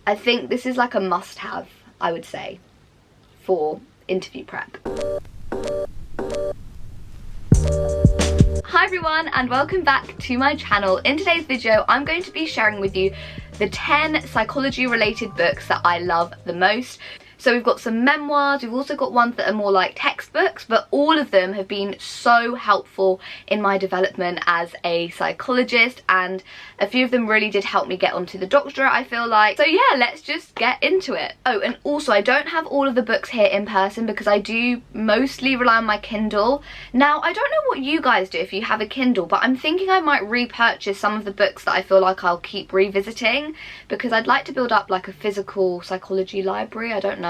I think this is like a must-have, I would say, for interview prep. Hi everyone, and welcome back to my channel. In today's video, I'm going to be sharing with you the 10 psychology related books that I love the most. So we've got some memoirs, we've also got ones that are more like textbooks, but all of them have been so helpful in my development as a psychologist, and a few of them really did help me get onto the doctorate, I feel like. So yeah, let's just get into it. Oh, and also I don't have all of the books here in person because I do mostly rely on my Kindle. Now, I don't know what you guys do if you have a Kindle, but I'm thinking I might repurchase some of the books that I feel like I'll keep revisiting, because I'd like to build up like a physical psychology library. I don't know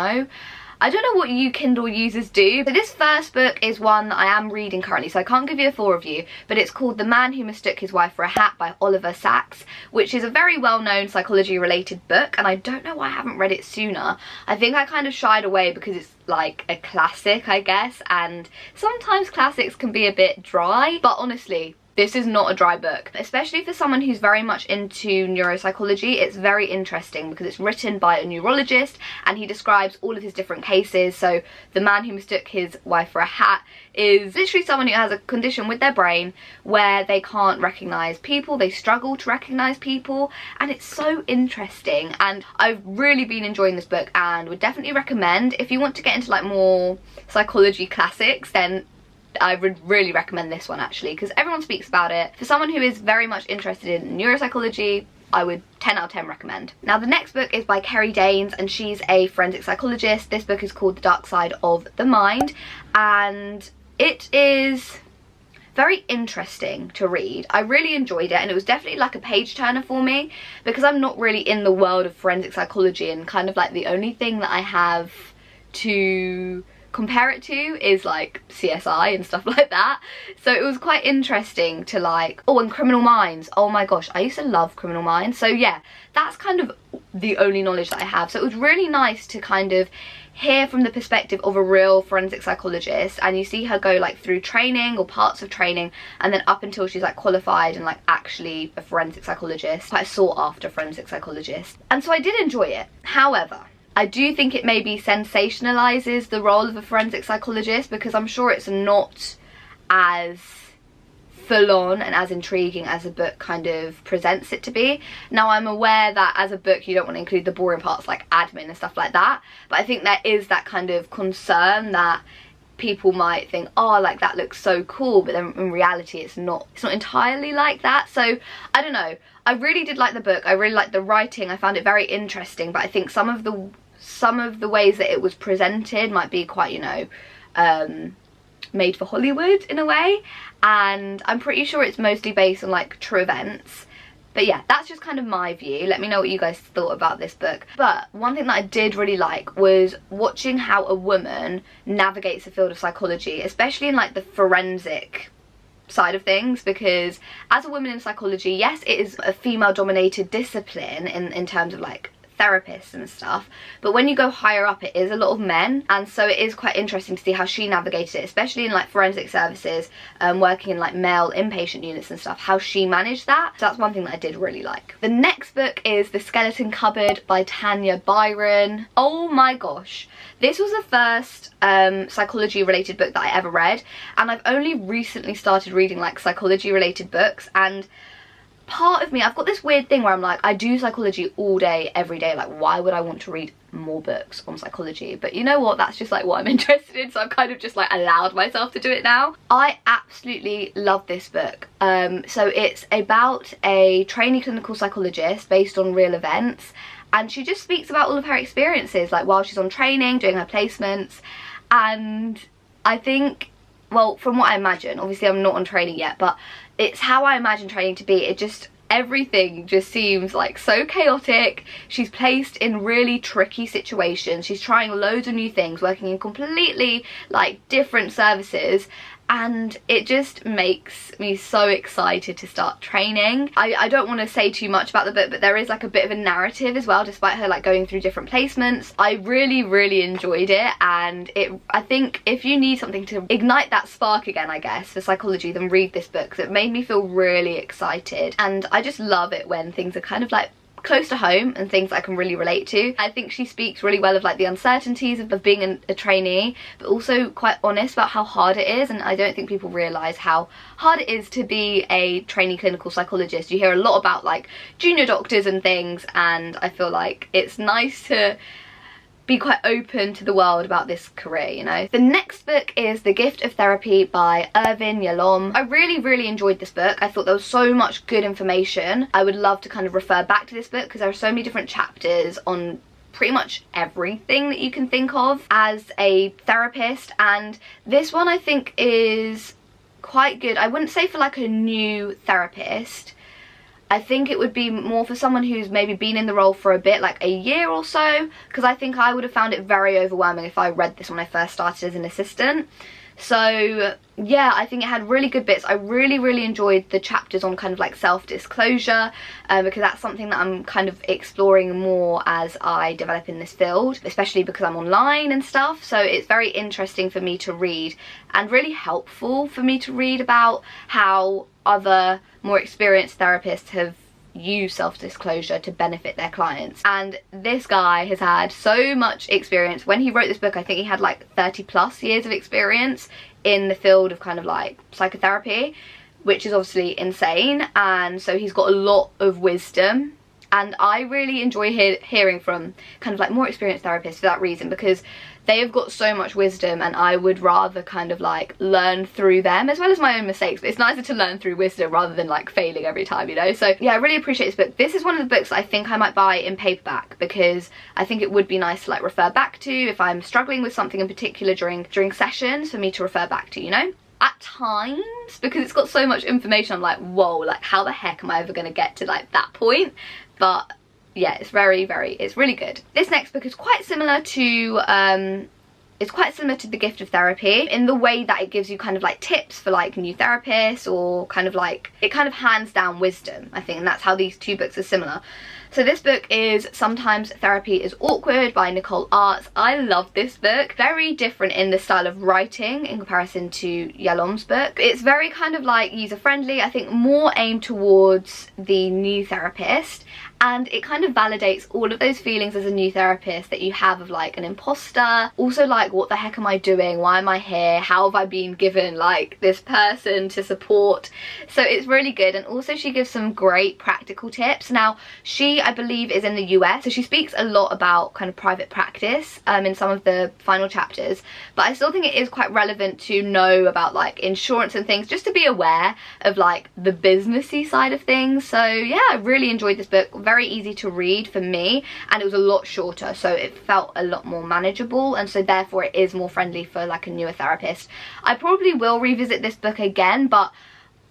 what you Kindle users do. So this first book is one that I am reading currently, so I can't give you a full review, but it's called The Man Who Mistook His Wife for a Hat by Oliver Sacks, which is a very well-known psychology related book, and I don't know why I haven't read it sooner. I think I kind of shied away because it's like a classic, I guess, and sometimes classics can be a bit dry, but honestly, this is not a dry book, especially for someone who's very much into neuropsychology. It's very interesting because it's written by a neurologist and he describes all of his different cases. So The Man Who Mistook His Wife for a Hat is literally someone who has a condition with their brain where they can't recognize people, they struggle to recognize people, and it's so interesting. And I've really been enjoying this book and would definitely recommend, if you want to get into like more psychology classics, then I would really recommend this one actually, because everyone speaks about it. For someone who is very much interested in neuropsychology, I would 10 out of 10 recommend. Now the next book is by Kerry Danes, and she's a forensic psychologist. This book is called The Dark Side of the Mind, and it is very interesting to read. I really enjoyed it, and it was definitely like a page turner for me, because I'm not really in the world of forensic psychology, and kind of like the only thing that I have to compare it to is like CSI and stuff like that. So it was quite interesting to like, oh, and Criminal Minds, oh my gosh, I used to love Criminal Minds. So yeah, that's kind of the only knowledge that I have. So it was really nice to kind of hear from the perspective of a real forensic psychologist, and you see her go like through training or parts of training, and then up until she's like qualified and like actually a forensic psychologist, quite a sought after forensic psychologist. And so I did enjoy it. However, I do think it maybe sensationalizes the role of a forensic psychologist, because I'm sure it's not as full on and as intriguing as the book kind of presents it to be. Now I'm aware that as a book you don't want to include the boring parts like admin and stuff like that, but I think there is that kind of concern that people might think, oh, like that looks so cool, but then in reality it's not entirely like that. So I don't know, I really did like the book, I really liked the writing, I found it very interesting, but I think some of the ways that it was presented might be quite, you know, made for Hollywood in a way, and I'm pretty sure it's mostly based on like true events. But yeah, that's just kind of my view. Let me know what you guys thought about this book. But one thing that I did really like was watching how a woman navigates the field of psychology, especially in like the forensic side of things, because as a woman in psychology, yes, it is a female dominated discipline in terms of like therapists and stuff, but when you go higher up it is a lot of men, and so it is quite interesting to see how she navigated it, especially in like forensic services, working in like male inpatient units and stuff, how she managed that. So that's one thing that I did really like. The next book is The Skeleton Cupboard by Tanya Byron. Oh my gosh, this was the first psychology related book that I ever read, and I've only recently started reading like psychology related books, and part of me, I've got this weird thing where I'm like, I do psychology all day, every day, like why would I want to read more books on psychology? But you know what, that's just like what I'm interested in, so I've kind of just like allowed myself to do it now. I absolutely love this book. So it's about a trainee clinical psychologist based on real events, and she just speaks about all of her experiences like while she's on training, doing her placements. And I think, well, from what I imagine, obviously I'm not on training yet, but it's how I imagine training to be. It just, everything just seems like so chaotic. She's placed in really tricky situations. She's trying loads of new things, working in completely like different services, and it just makes me so excited to start training. I don't want to say too much about the book, but there is like a bit of a narrative as well, despite her like going through different placements. I really enjoyed it, and I think if you need something to ignite that spark again, I guess, for psychology, then read this book, because it made me feel really excited. And I just love it when things are kind of like close to home and things I can really relate to. I think she speaks really well of like the uncertainties of being a trainee, but also quite honest about how hard it is, and I don't think people realise how hard it is to be a trainee clinical psychologist. You hear a lot about like junior doctors and things, and I feel like it's nice to be quite open to the world about this career, you know. The next book is The Gift of Therapy by Irvin Yalom. I really enjoyed this book. I thought there was so much good information. I would love to kind of refer back to this book because there are so many different chapters on pretty much everything that you can think of as a therapist, and this one I think is quite good. I wouldn't say for like a new therapist. I think it would be more for someone who's maybe been in the role for a bit, like a year or so, because I think I would have found it very overwhelming if I read this when I first started as an assistant. So yeah, I think it had really good bits. I really enjoyed the chapters on kind of like self-disclosure, because that's something that I'm kind of exploring more as I develop in this field, especially because I'm online and stuff. So it's very interesting for me to read and really helpful for me to read about how other more experienced therapists have used self-disclosure to benefit their clients. And this guy has had so much experience. When he wrote this book, I think he had like 30+ years of experience in the field of kind of like psychotherapy, which is obviously insane, and so he's got a lot of wisdom. And I really enjoy hearing from kind of like more experienced therapists for that reason, because they have got so much wisdom and I would rather kind of like learn through them as well as my own mistakes. But it's nicer to learn through wisdom rather than like failing every time, you know. So yeah, I really appreciate this book. This is one of the books I think I might buy in paperback, because I think it would be nice to like refer back to if I'm struggling with something in particular during sessions, for me to refer back to, you know. At times, because it's got so much information, I'm like, whoa, like how the heck am I ever going to get to like that point? But yeah, it's it's really good. This next book is quite similar to The Gift of Therapy in the way that it gives you kind of like tips for like new therapists, or kind of like, it kind of hands down wisdom, I think, and that's how these two books are similar. So this book is Sometimes Therapy is Awkward by Nicole Arts. I love this book. Very different in the style of writing in comparison to Yalom's book. It's very kind of like user friendly, I think more aimed towards the new therapist, and it kind of validates all of those feelings as a new therapist that you have of like an imposter, also like what the heck am I doing, why am I here, how have I been given like this person to support. So it's really good, and also she gives some great practical tips. Now she, I believe, is in the US, so she speaks a lot about kind of private practice in some of the final chapters, but I still think it is quite relevant to know about like insurance and things, just to be aware of like the businessy side of things. So yeah, I really enjoyed this book. Very easy to read for me, and it was a lot shorter, so it felt a lot more manageable, and so therefore it is more friendly for like a newer therapist. I probably will revisit this book again, but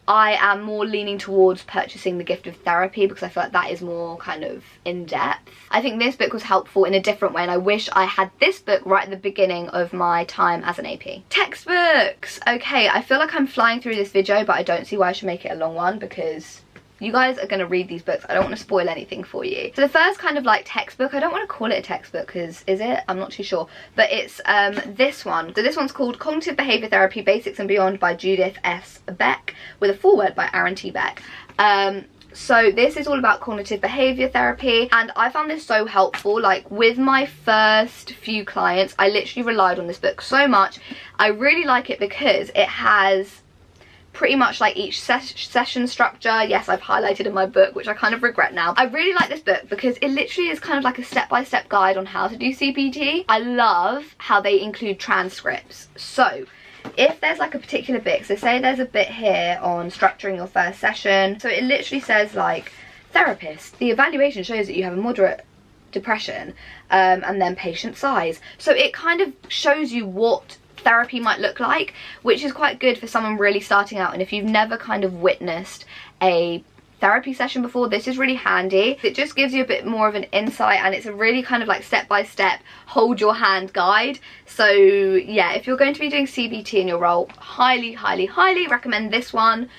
I am more leaning towards purchasing The Gift of Therapy because I feel like that is more kind of in-depth. I think this book was helpful in a different way, and I wish I had this book right at the beginning of my time as an AP. Textbooks! Okay, I feel like I'm flying through this video, but I don't see why I should make it a long one, because you guys are going to read these books. I don't want to spoil anything for you. So the first kind of like textbook, I don't want to call it a textbook because, is it? I'm not too sure. But it's this one. So this one's called Cognitive Behaviour Therapy Basics and Beyond by Judith S. Beck, with a foreword by Aaron T. Beck. So this is all about cognitive behaviour therapy, and I found this so helpful. Like with my first few clients, I literally relied on this book so much. I really like it because it has pretty much like each session structure. Yes, I've highlighted in my book, which I kind of regret now. I really like this book because it literally is kind of like a step-by-step guide on how to do CBT. I love how they include transcripts. So if there's like a particular bit, so say there's a bit here on structuring your first session, so it literally says like, therapist, the evaluation shows that you have a moderate depression, and then patient size. So it kind of shows you what therapy might look like, which is quite good for someone really starting out. And if you've never kind of witnessed a therapy session before, this is really handy. It just gives you a bit more of an insight, and it's a really kind of like step-by-step hold your hand guide. So yeah, if you're going to be doing CBT in your role, highly recommend this one.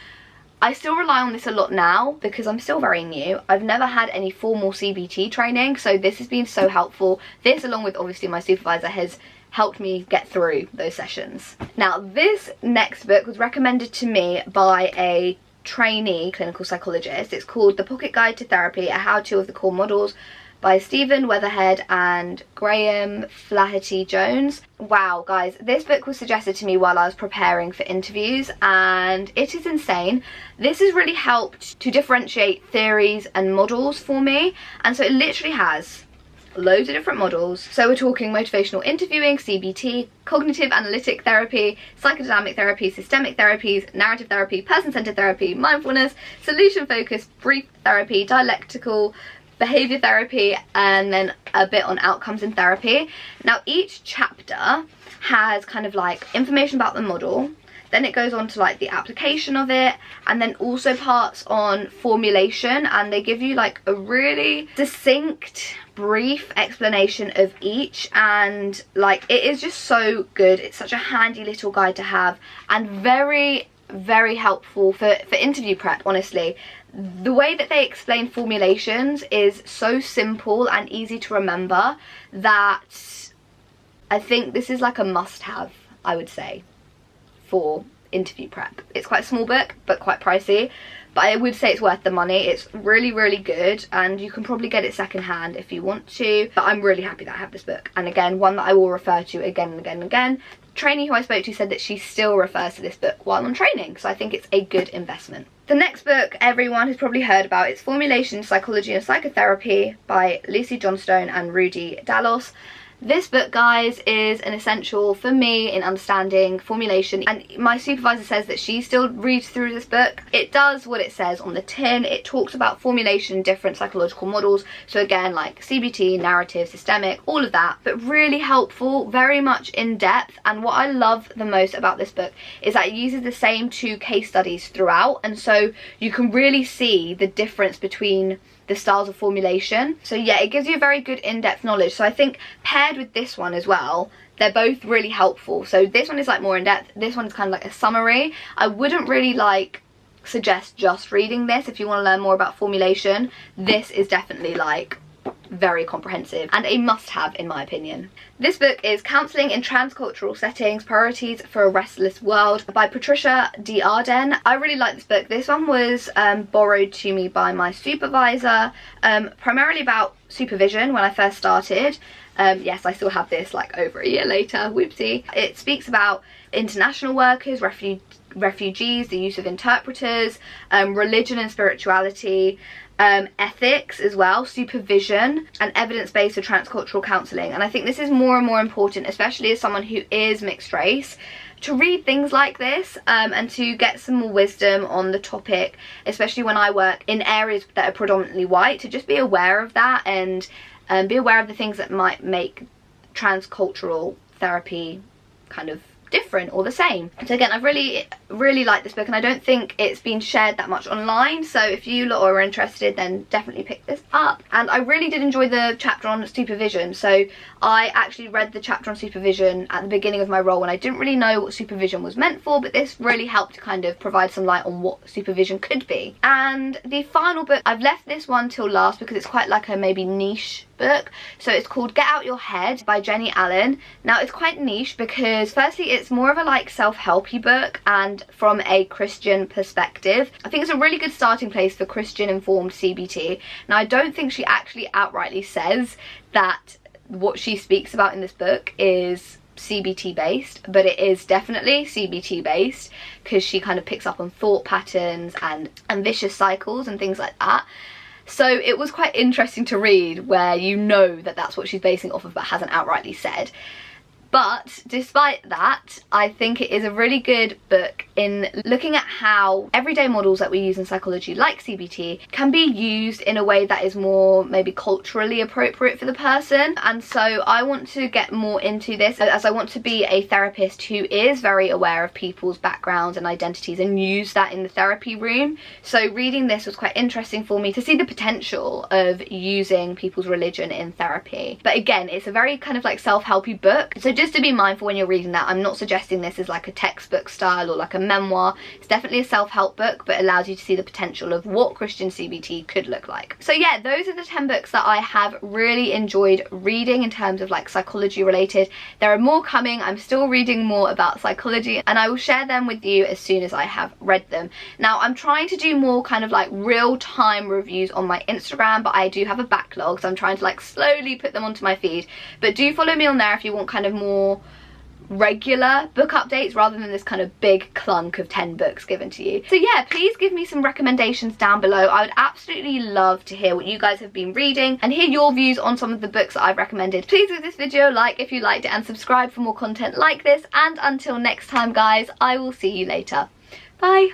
I still rely on this a lot now because I'm still very new. I've never had any formal CBT training, so this has been so helpful. This, along with obviously my supervisor, has helped me get through those sessions. Now this next book was recommended to me by a trainee clinical psychologist. It's called The Pocket Guide to Therapy, a how-to of the core models by Stephen Weatherhead and Graham Flaherty-Jones. Wow, guys, this book was suggested to me while I was preparing for interviews, and it is insane. This has really helped to differentiate theories and models for me, and so it literally has loads of different models. So we're talking motivational interviewing, CBT, cognitive analytic therapy, psychodynamic therapy, systemic therapies, narrative therapy, person-centered therapy, mindfulness, solution-focused brief therapy, dialectical behavior therapy, and then a bit on outcomes in therapy. Now each chapter has kind of like information about the model, then it goes on to like the application of it, and then also parts on formulation, and they give you like a really succinct brief explanation of each, and like it is just so good. It's such a handy little guide to have, and very helpful for interview prep. Honestly, the way that they explain formulations is so simple and easy to remember that I think this is like a must-have, I would say, for interview prep. It's quite a small book but quite pricey, but I would say it's worth the money. It's really good, and you can probably get it secondhand if you want to, but I'm really happy that I have this book, and again, one that I will refer to again and again and again. The trainee who I spoke to said that she still refers to this book while on training, so I think it's a good investment. The next book everyone has probably heard about. It's Formulation, Psychology and Psychotherapy by Lucy Johnstone and Rudy Dallos. This book, guys, is an essential for me in understanding formulation, and my supervisor says that she still reads through this book. It does what it says on the tin. It talks about formulation, different psychological models, so again, like CBT, narrative, systemic, all of that, but really helpful, very much in depth. And what I love the most about this book is that it uses the same 2 case studies throughout, and so you can really see the difference between the styles of formulation. So yeah, it gives you a very good in-depth knowledge. So I think paired with this one as well, they're both really helpful. So this one is like more in-depth, this one is kind of like a summary. I wouldn't really like suggest just reading this if you want to learn more about formulation. This is definitely like very comprehensive and a must-have in my opinion. This book is Counselling in Transcultural Settings, Priorities for a Restless World by Patricia D. Arden. I really like this book. This one was borrowed to me by my supervisor, primarily about supervision when I first started. Yes, I still have this like over a year later, whoopsie. It speaks about international workers, refugees, the use of interpreters, religion and spirituality, ethics as well, supervision, and evidence-based for transcultural counselling. And I think this is more and more important, especially as someone who is mixed race, to read things like this and to get some more wisdom on the topic, especially when I work in areas that are predominantly white, to just be aware of that and be aware of the things that might make transcultural therapy kind of different or the same. So again, I've really liked this book, and I don't think it's been shared that much online, so if you lot are interested, then definitely pick this up. And I really did enjoy the chapter on supervision. So I actually read the chapter on supervision at the beginning of my role, and I didn't really know what supervision was meant for, but this really helped to kind of provide some light on what supervision could be. And the final book, I've left this one till last because it's quite like a maybe niche book. So it's called Get Out Your Head by Jenny Allen. Now it's quite niche because firstly it's more of a like self-helpy book and from a Christian perspective. I think it's a really good starting place for Christian informed CBT. Now I don't think she actually outrightly says that what she speaks about in this book is CBT based, but it is definitely CBT based because she kind of picks up on thought patterns and vicious cycles and things like that. So it was quite interesting to read where you know that that's what she's basing it off of but hasn't outrightly said. But despite that, I think it is a really good book in looking at how everyday models that we use in psychology, like CBT, can be used in a way that is more maybe culturally appropriate for the person. And so I want to get more into this, as I want to be a therapist who is very aware of people's backgrounds and identities and use that in the therapy room. So reading this was quite interesting for me to see the potential of using people's religion in therapy. But again, it's a very kind of like self-helpy book, so just to be mindful when you're reading that, I'm not suggesting this is like a textbook style or like a memoir. It's definitely a self-help book, but allows you to see the potential of what Christian CBT could look like. So yeah, those are the 10 books that I have really enjoyed reading in terms of like psychology related. There are more coming. I'm still reading more about psychology, and I will share them with you as soon as I have read them. Now, I'm trying to do more kind of like real-time reviews on my Instagram, but I do have a backlog, so I'm trying to like slowly put them onto my feed. But do follow me on there if you want kind of more regular book updates rather than this kind of big clunk of 10 books given to you. So yeah, please give me some recommendations down below. I would absolutely love to hear what you guys have been reading and hear your views on some of the books that I've recommended. Please give this video a like if you liked it and subscribe for more content like this, and until next time guys, I will see you later. Bye.